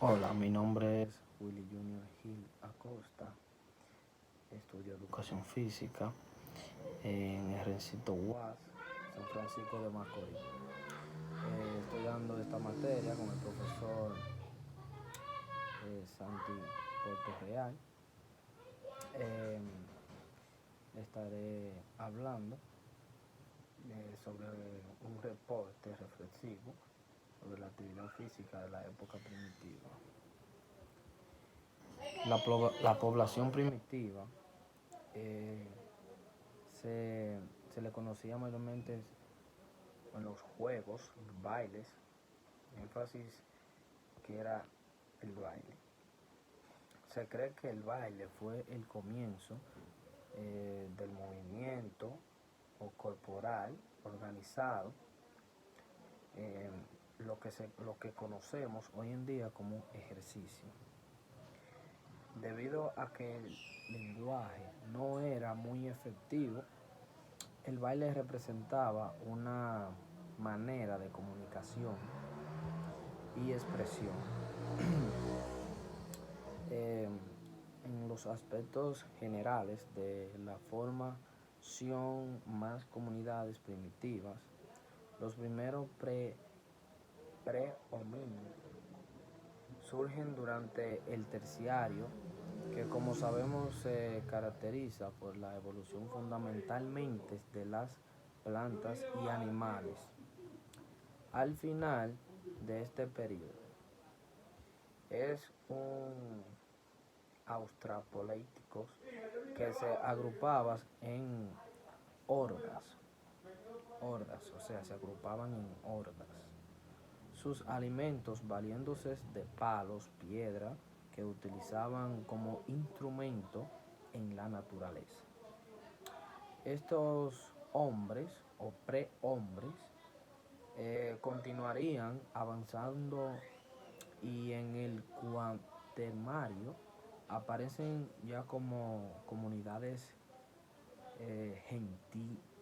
Hola, mi nombre es Willy Junior Gil Acosta. Estudio educación física en el recinto UAS, San Francisco de Macorís. Estoy dando esta materia con el profesor Santi Portorreal. Eh, Estaré hablando sobre un reporte reflexivo sobre la actividad física de la época primitiva. La población primitiva eh, se, se le conocía mayormente en los juegos, los bailes, énfasis que era el baile. Se cree que el baile fue el comienzo del movimiento o corporal organizado, eh, lo que conocemos hoy en día como ejercicio. Debido a que el lenguaje no era muy efectivo, el baile representaba una manera de comunicación y expresión. eh, en los aspectos generales de la formación más comunidades primitivas, los primeros pre-homínidos surgen durante el terciario, que como sabemos se caracteriza por la evolución fundamentalmente de las plantas y animales. Al final de este periodo es un australopithecus que se agrupaban en hordas, o sea, se agrupaban en hordas. Sus alimentos valiéndose de palos, piedra, que utilizaban como instrumento en la naturaleza. Estos hombres o prehombres continuarían avanzando y en el cuaternario aparecen ya como comunidades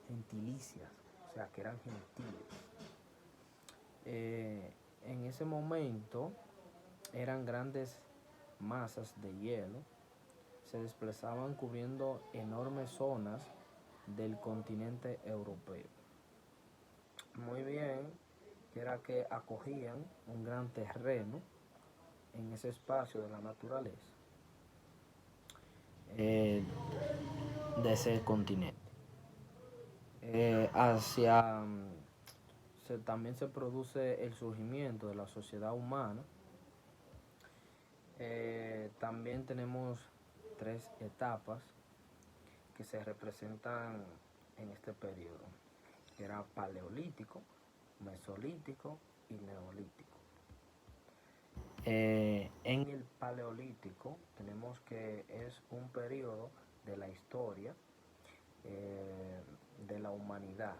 gentilicias, o sea, que eran gentiles. En ese momento eran grandes masas de hielo, se desplazaban cubriendo enormes zonas del continente europeo. Muy bien, que era que acogían un gran terreno en ese espacio de la naturaleza eh, de ese continente. Hacia también se produce el surgimiento de la sociedad humana. También tenemos tres etapas que se representan en este periodo, que era paleolítico, mesolítico y neolítico. En el paleolítico tenemos que es un periodo de la historia de la humanidad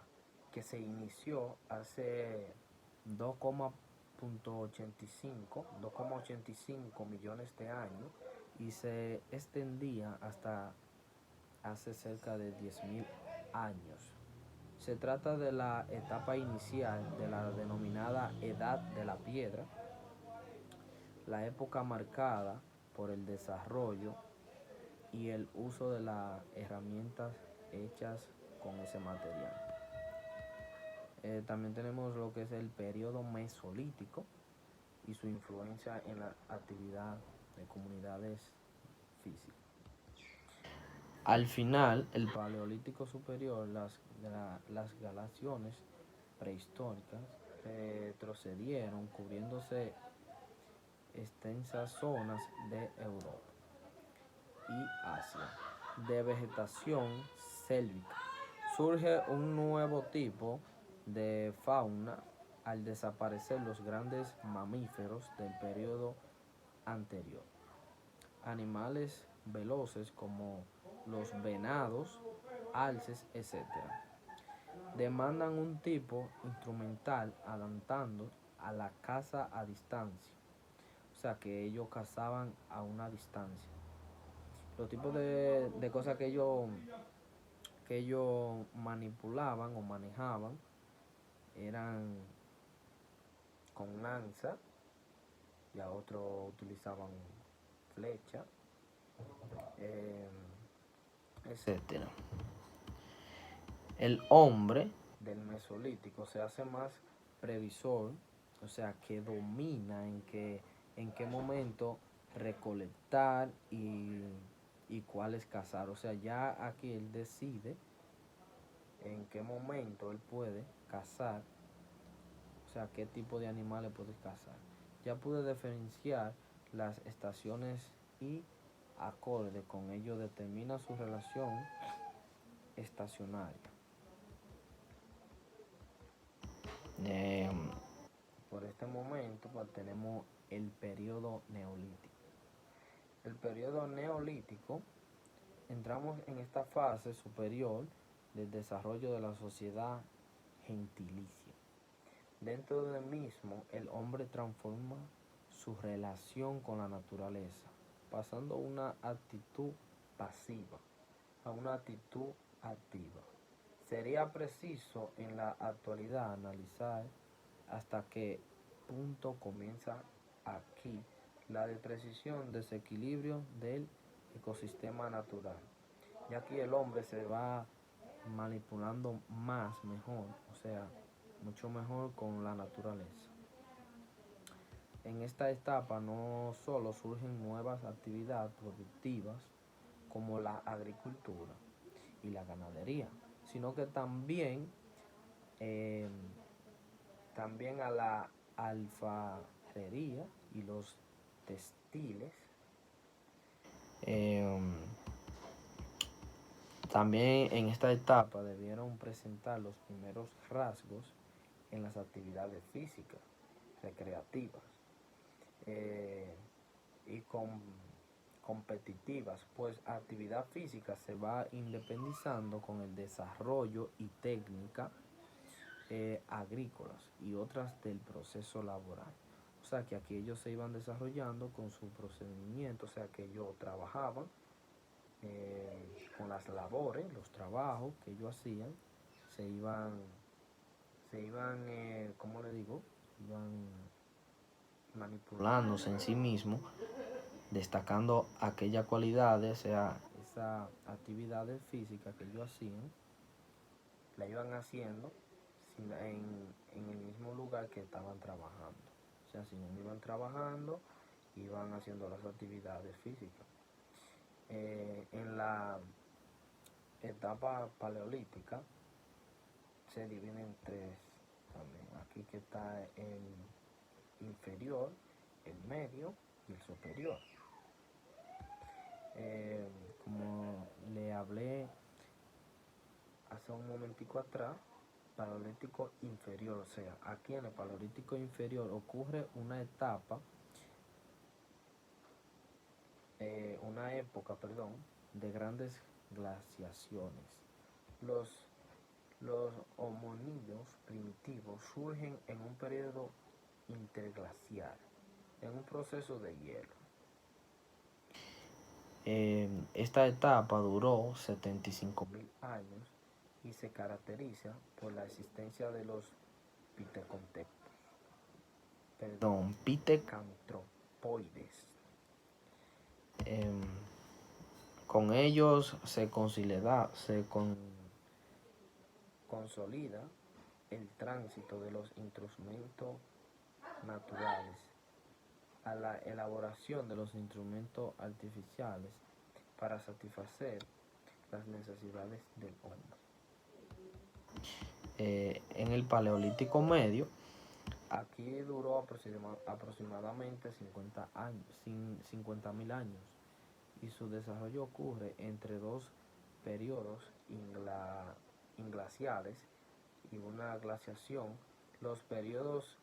que se inició hace 2,85 millones de años y se extendía hasta hace cerca de 10.000 años. Se trata de la etapa inicial de la denominada Edad de la Piedra, la época marcada por el desarrollo y el uso de las herramientas hechas con ese material. También tenemos lo que es el periodo mesolítico y su influencia en la actividad de comunidades físicas. Al final, el paleolítico superior, las glaciaciones prehistóricas retrocedieron cubriéndose extensas zonas de Europa y Asia de vegetación sélvica. Surge un nuevo tipo de fauna al desaparecer los grandes mamíferos del periodo anterior. Animales veloces como los venados, alces, etc. demandan un tipo instrumental adaptando a la caza a distancia, o sea que ellos cazaban a una distancia. Los tipos de cosas que ellos manipulaban o manejaban eran con lanza, ya otros utilizaban flecha, etcétera. El hombre del Mesolítico se hace más previsor, o sea, que domina en qué momento recolectar y cuáles cazar. O sea, ya aquí él decide en qué momento él puede cazar, o sea, qué tipo de animales puede cazar. Ya pude diferenciar las estaciones y acorde con ello determina su relación estacionaria. Eh, por este momento pues, tenemos el periodo neolítico. El periodo neolítico, entramos en esta fase superior del desarrollo de la sociedad gentilicia. Dentro del mismo, el hombre transforma su relación con la naturaleza, pasando una actitud pasiva a una actitud activa. Sería preciso en la actualidad analizar hasta qué punto comienza aquí la despreciación, desequilibrio del ecosistema natural. Y aquí el hombre se va manipulando más, mejor, o sea, mucho mejor con la naturaleza. En esta etapa no solo surgen nuevas actividades productivas como la agricultura y la ganadería, sino que eh, también a la alfarería y los textiles. Eh, También en esta etapa debieron presentar los primeros rasgos en las actividades físicas, recreativas y competitivas, pues actividad física se va independizando con el desarrollo y técnica agrícolas y otras del proceso laboral. O sea que aquí ellos se iban desarrollando con su procedimiento, o sea que ellos trabajaban con las labores, los trabajos que ellos hacían, se iban ¿cómo le digo? Iban manipulándose en sí mismo, destacando aquellas cualidades, o sea, esas actividades físicas que ellos hacían, la iban haciendo en el mismo lugar que estaban trabajando. O sea, si no iban trabajando, iban haciendo las actividades físicas. En la etapa paleolítica se divide en tres también. Aquí que está el inferior, el medio y el superior. Como le hablé hace un momentico atrás, paleolítico inferior, o sea, aquí en el paleolítico inferior ocurre una época, de grandes glaciaciones. Los, los homínidos primitivos surgen en un periodo interglacial, en un proceso de hielo. Esta etapa duró 75.000 años y se caracteriza por la existencia de los pithecanthropoides. Con ellos se consolida el tránsito de los instrumentos naturales a la elaboración de los instrumentos artificiales para satisfacer las necesidades del hombre. En el Paleolítico Medio, aquí duró aproximadamente 50.000 años y su desarrollo ocurre entre dos periodos inglaciales y una glaciación. Los periodos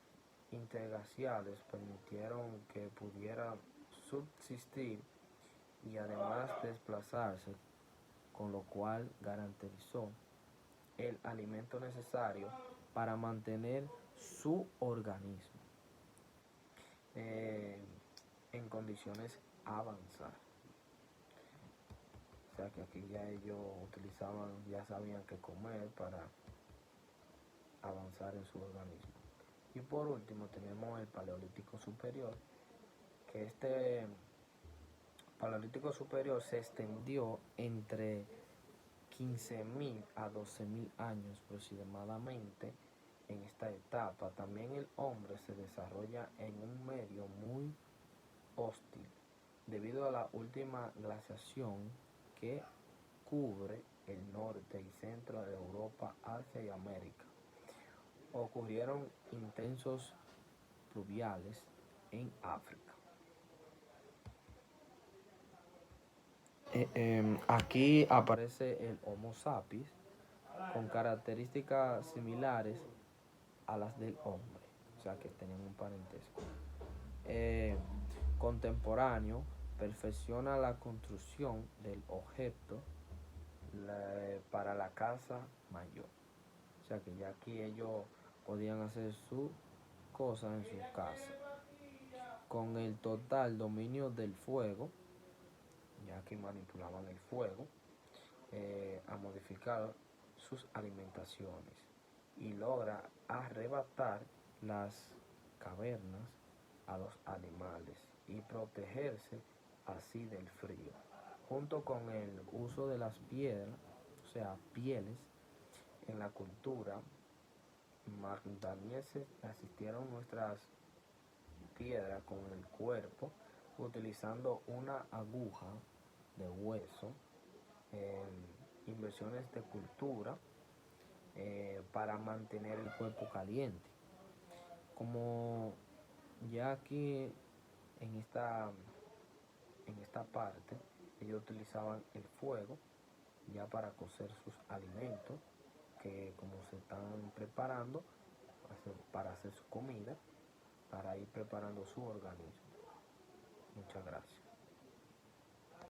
interglaciales permitieron que pudiera subsistir y además desplazarse, con lo cual garantizó el alimento necesario para mantener su organismo en condiciones avanzadas. O sea que aquí ya ellos ya sabían qué comer para avanzar en su organismo. Y por último tenemos el Paleolítico Superior, que este Paleolítico superior se extendió entre 15.000 a 12.000 años aproximadamente en esta etapa. También el hombre se desarrolla en un medio muy hostil debido a la última glaciación que cubre el norte y centro de Europa, Asia y América. Ocurrieron intensos pluviales en África. Aquí aparece el Homo sapiens con características similares a las del hombre, o sea que tenían un parentesco. Eh, Contemporáneo, perfecciona la construcción del objeto para la casa mayor. O sea que ya aquí ellos podían hacer sus cosas en su casa. Con el total dominio del fuego, ya que manipulaban el fuego, a modificar sus alimentaciones y logra arrebatar las cavernas a los animales y protegerse así del frío. Junto con el uso de las piedras, o sea, pieles, en la cultura magdaniense asistieron nuestras piedras con el cuerpo utilizando una aguja de hueso, inversiones de cultura para mantener el cuerpo caliente. Como ya aquí en esta parte ellos utilizaban el fuego ya para cocer sus alimentos, que como se están preparando para hacer su comida, para ir preparando su organismo. Muchas gracias.